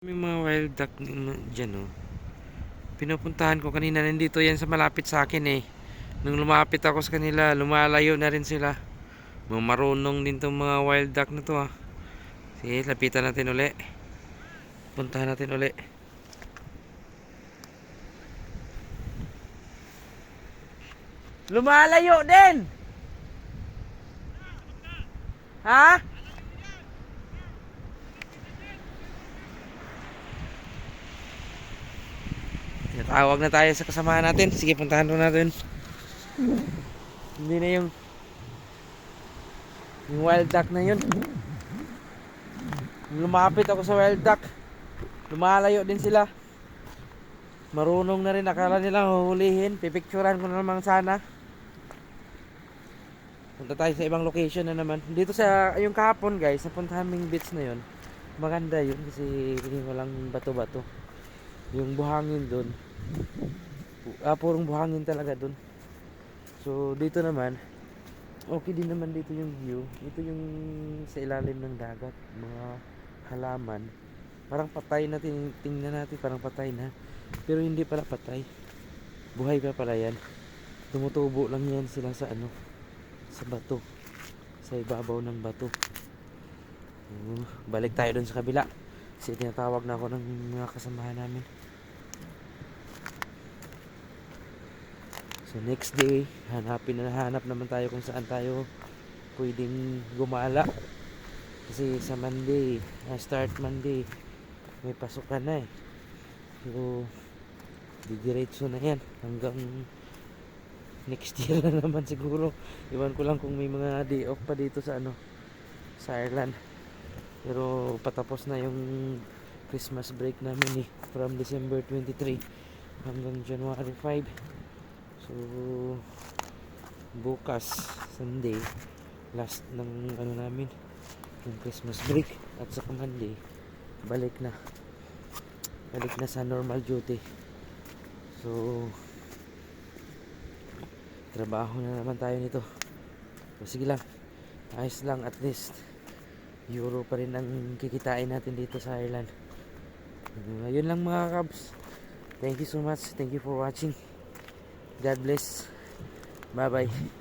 May mga wild duck dyan, oh. Pinupuntahan ko kanina, nandito yan sa malapit sa akin eh. Nung lumapit ako sa kanila, lumalayo na rin sila. Marunong din tong mga wild duck na to, ah. Sige, lapitan natin uli. Puntahan natin uli. Lumalayo din! Ha? Tawag na tayo sa kasamahan natin. Sige, puntahan na natin. Hindi na yung wild duck na yun. Lumapit ako sa wild duck, lumalayo din sila. Marunong na rin, akala nila huhulihin. Pipicturan ko na naman sana. Punta tayo sa ibang location na naman. Dito sa yung kahapon guys, napuntahan ming beach na yun. Maganda yun kasi walang bato-bato. Yung buhangin dun, purong buhangin talaga dun. So dito naman, okay din naman dito yung view. Ito yung sa ilalim ng dagat, mga halaman. Parang patay na, tingnan natin, parang patay na. Pero hindi pala patay. Buhay pa pala yan. Tumutubo lang yan sila sa sa bato. Sa ibabaw ng bato. Balik tayo dun sa kabila. Kasi tinatawag na ako ng mga kasamahan namin. So next day, hanap naman tayo kung saan tayo pwedeng gumala. Kasi sa Monday, start Monday, may pasukan na eh. So didiretso na yan hanggang next year na naman siguro. Iwan ko lang kung may mga day off pa dito sa sa Ireland. Pero patapos na yung Christmas break namin eh, from December 23 hanggang January 5. So bukas Sunday, last ng namin, yung Christmas break. At sa Monday, balik na sa normal duty. So trabaho na naman tayo nito. So sige lang, ayos lang, at least euro pa rin ang kikitain natin dito sa Ireland. Yun lang mga kabs. Thank you so much. Thank you for watching. God bless. Bye bye.